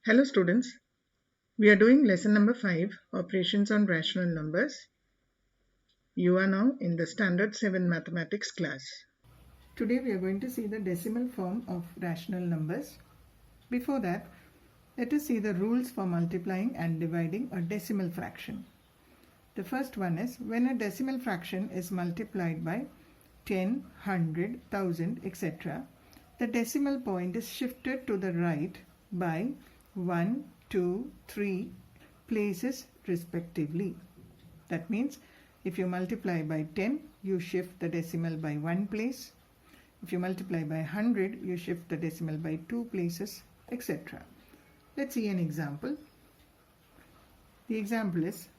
Hello students, we are doing lesson number 5, Operations on Rational Numbers. You are now in the Standard 7 Mathematics class. Today we are going to see the decimal form of rational numbers. Before that, let us see the rules for multiplying and dividing a decimal fraction. The first one is when a decimal fraction is multiplied by 10, 100, 1000, etc., the decimal point is shifted to the right by 1, 2, 3 places respectively. That means if you multiply by 10, you shift the decimal by 1 place. If you multiply by 100, you shift the decimal by 2 places, etc. Let's see an example. The example is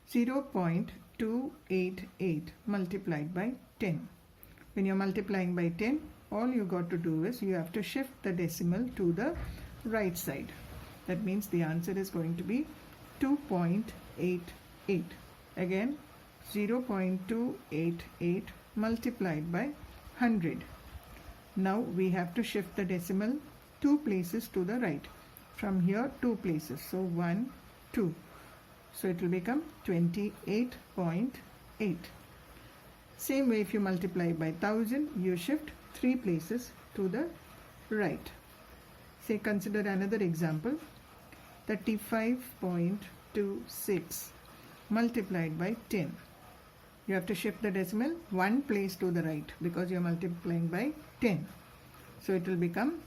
0.288 multiplied by 10. When you're multiplying by 10, all you got to do is you have to shift the decimal to the right side. That means the answer is going to be 2.88. Again, 0.288 multiplied by 100. Now we have to shift the decimal 2 places to the right. From here 2 places. So 1, 2. So it will become 28.8. Same way, if you multiply by 1000, you shift 3 places to the right. Say, consider another example. 35.26 multiplied by 10. You have to shift the decimal 1 place to the right because you are multiplying by 10. So it will become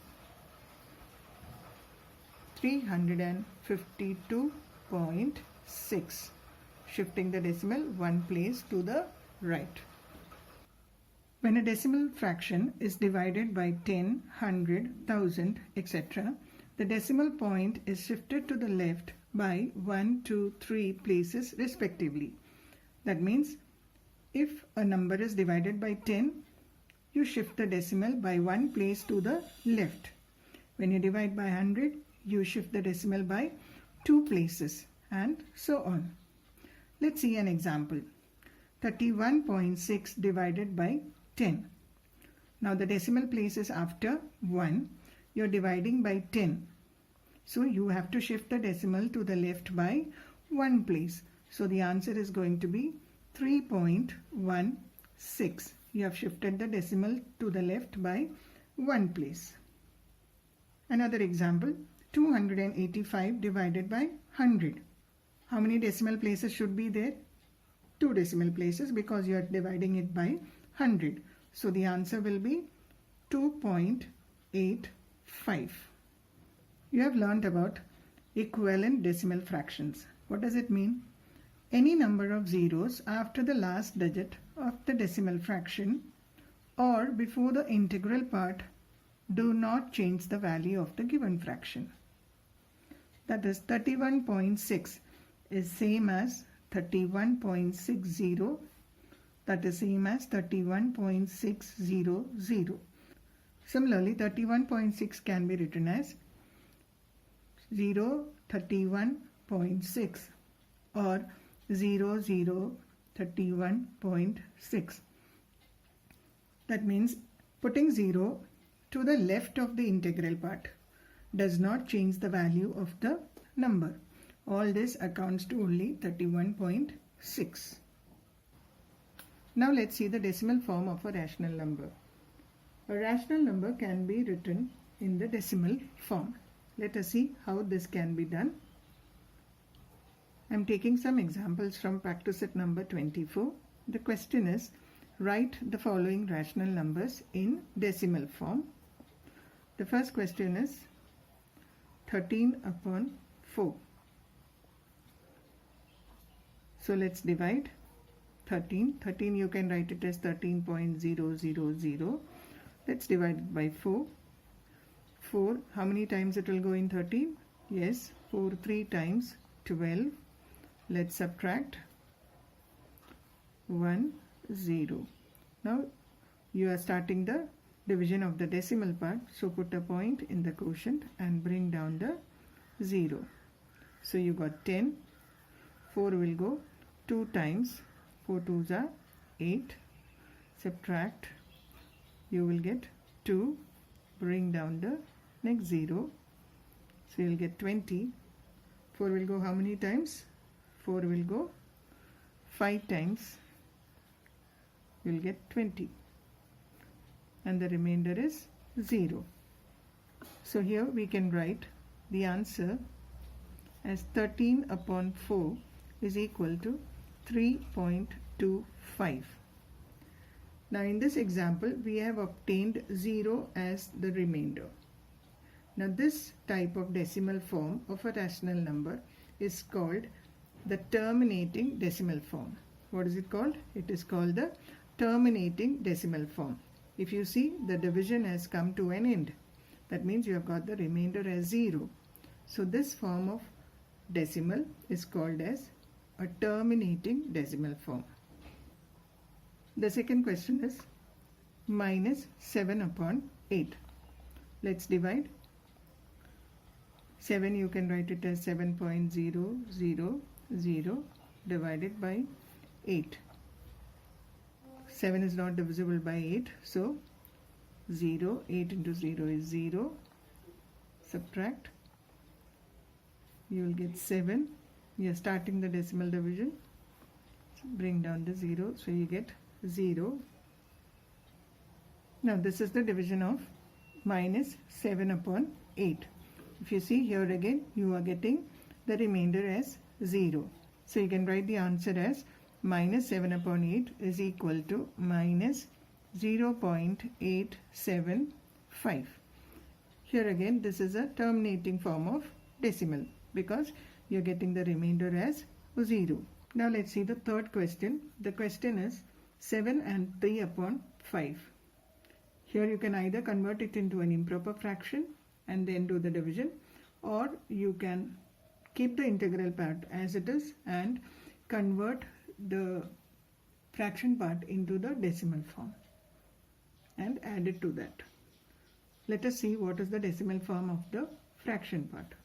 352.6. Shifting the decimal 1 place to the right. When a decimal fraction is divided by 10, 100, 1000, etc., the decimal point is shifted to the left by 1, 2, 3 places respectively. That means if a number is divided by 10, you shift the decimal by 1 place to the left. When you divide by 100, you shift the decimal by 2 places, and so on. Let's see an example. 31.6 divided by 10. Now the decimal place is after 1. You're dividing by 10. So you have to shift the decimal to the left by 1 place. So the answer is going to be 3.16. You have shifted the decimal to the left by 1 place. Another example, 285 divided by 100. How many decimal places should be there? 2 decimal places because you are dividing it by 100. So the answer will be 2.85. You have learnt about equivalent decimal fractions. What does it mean? Any number of zeros after the last digit of the decimal fraction or before the integral part do not change the value of the given fraction. That is 31.6 is same as 31.60. That is same as 31.600. Similarly, 31.6 can be written as 031.6 or 0031.6. That means putting 0 to the left of the integral part does not change the value of the number. All this accounts to only 31.6. Now let's see the decimal form of a rational number. A rational number can be written in the decimal form. Let us see how this can be done. I am taking some examples from practice set number 24. The question is, write the following rational numbers in decimal form. The first question is 13 upon 4. So let's divide 13. 13 you can write it as 13.000. Let's divide it by 4. 4, how many times it will go in 13? Yes, 4 3 times 12. Let's subtract 1 0. Now you are starting the division of the decimal part, so put a point in the quotient and bring down the 0. So you got 10. 4 will go 2 times. 4 2s are 8. Subtract, you will get 2. Bring down the next 0. So you'll get 20. 4 will go how many times? 4 will go 5 times. You'll get 20. And the remainder is 0. So here we can write the answer as 13 upon 4 is equal to 3.25. Now in this example we have obtained 0 as the remainder. Now this type of decimal form of a rational number is called the terminating decimal form. What is it called? It is called the terminating decimal form. If you see, the division has come to an end. That means you have got the remainder as 0. So this form of decimal is called as a terminating decimal form. The second question is minus 7 upon 8. Let's divide. 7 you can write it as 7.000 divided by 8. 7 is not divisible by 8, so 0, 8 into 0 is 0. Subtract. You will get 7. You are starting the decimal division. Bring down the 0, so you get 0. Now this is the division of minus 7 upon 8. If you see here again, you are getting the remainder as 0. So you can write the answer as minus 7 upon 8 is equal to minus 0.875. Here again, this is a terminating form of decimal because you're getting the remainder as 0. Now let's see the third question. The question is 7 and 3 upon 5. Here you can either convert it into an improper fraction and then do the division, or you can keep the integral part as it is and convert the fraction part into the decimal form and add it to that. Let us see what is the decimal form of the fraction part.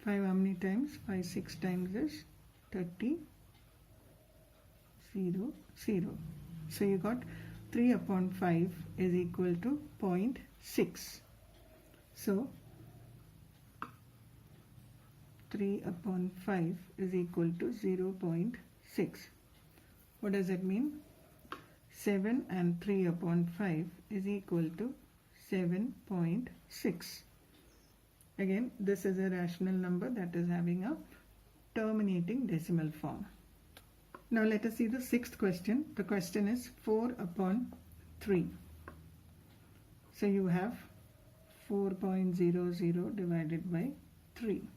5 how many times? 5 6 times is 30, 0, 0. So you got 3 upon 5 is equal to 0.6. So 3 upon 5 is equal to 0.6. What does that mean? 7 and 3 upon 5 is equal to 7.6. Again, this is a rational number that is having a terminating decimal form. Now let us see the sixth question. The question is 4 upon 3. So you have 4.00 divided by 3.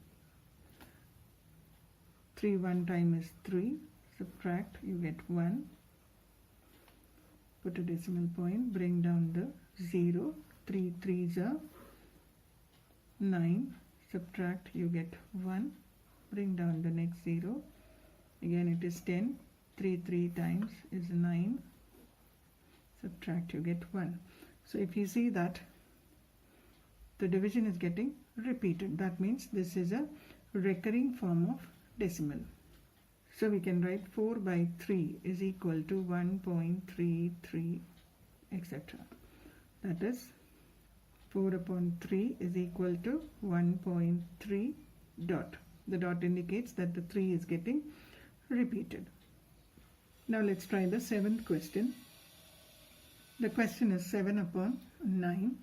3 one time is 3. Subtract, you get 1. Put a decimal point, bring down the 0. 3 3s are 9. Subtract, you get 1. Bring down the next 0. Again it is 10. 3 3 times is 9. Subtract, you get 1. So if you see that the division is getting repeated, that means this is a recurring form of decimal. So we can write 4 by 3 is equal to 1.33, etc. That is 4 upon 3 is equal to 1.3 dot. The dot indicates that the 3 is getting repeated. Now let's try the seventh question. The question is 7 upon 9.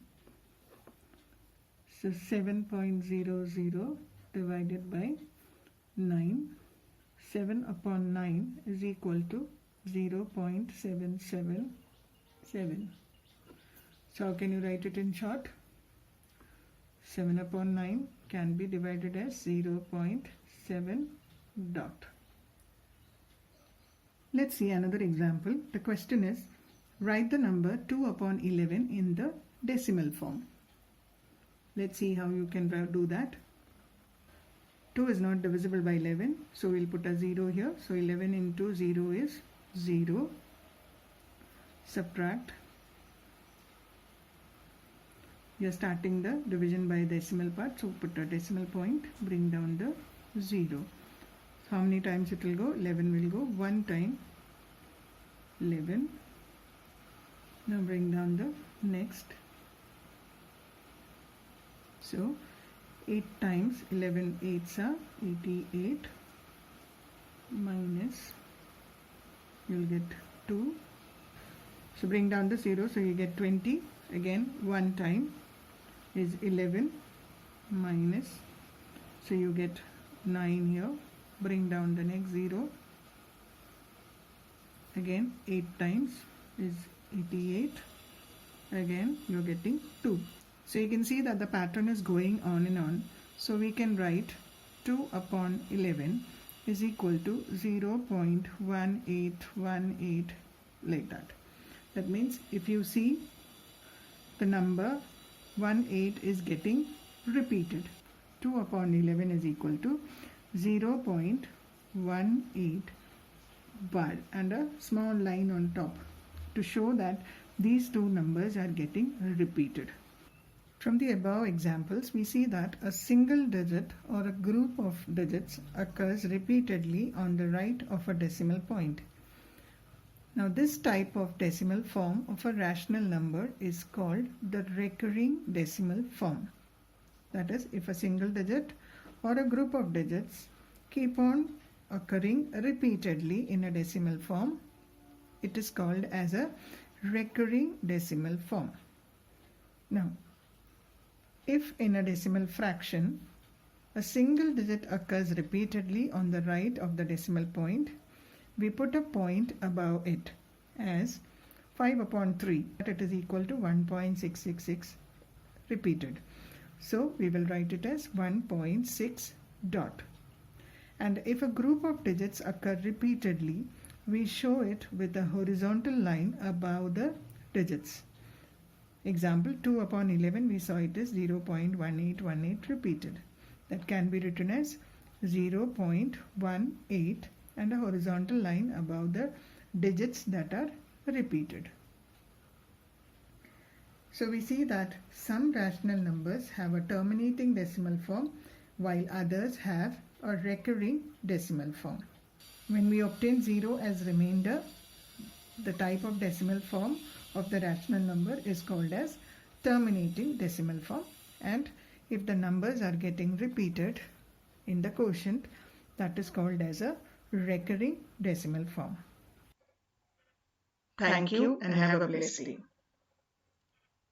So 7.00 divided by 9. 7 upon 9 is equal to 0.777. So how can you write it in short? 7 upon 9 can be divided as 0.7 dot. Let's see another example. The question is, write the number 2 upon 11 in the decimal form. Let's see how you can do that. 2 is not divisible by 11, so we'll put a 0 here. So 11 into 0 is 0. Subtract. You're starting the division by decimal part, so put a decimal point, bring down the 0. So how many times it will go? 11 will go 1 time. 11. Now bring down the next. So 8 times 11 8s are 88 minus, you'll get 2. So bring down the 0, so you get 20. Again 1 time is 11 minus, so you get 9 here. Bring down the next 0. Again 8 times is 88. Again you're getting 2. So you can see that the pattern is going on and on. So we can write 2 upon 11 is equal to 0.1818 like that. That means if you see the number 18 is getting repeated. 2 upon 11 is equal to 0.18 bar and a small line on top to show that these two numbers are getting repeated. From the above examples, we see that a single digit or a group of digits occurs repeatedly on the right of a decimal point. Now, this type of decimal form of a rational number is called the recurring decimal form. That is, if a single digit or a group of digits keep on occurring repeatedly in a decimal form, it is called as a recurring decimal form. Now, if in a decimal fraction a single digit occurs repeatedly on the right of the decimal point, we put a point above it as 5 upon 3, that it is equal to 1.666 repeated. So we will write it as 1.6 dot. And if a group of digits occur repeatedly, we show it with a horizontal line above the digits. Example 2 upon 11, we saw it as 0.1818 repeated. That can be written as 0.18 and a horizontal line above the digits that are repeated. So we see that some rational numbers have a terminating decimal form while others have a recurring decimal form. When we obtain 0 as remainder, the type of decimal form of the rational number is called as terminating decimal form, and if the numbers are getting repeated in the quotient, that is called as a recurring decimal form. Thank you and have a blessed day.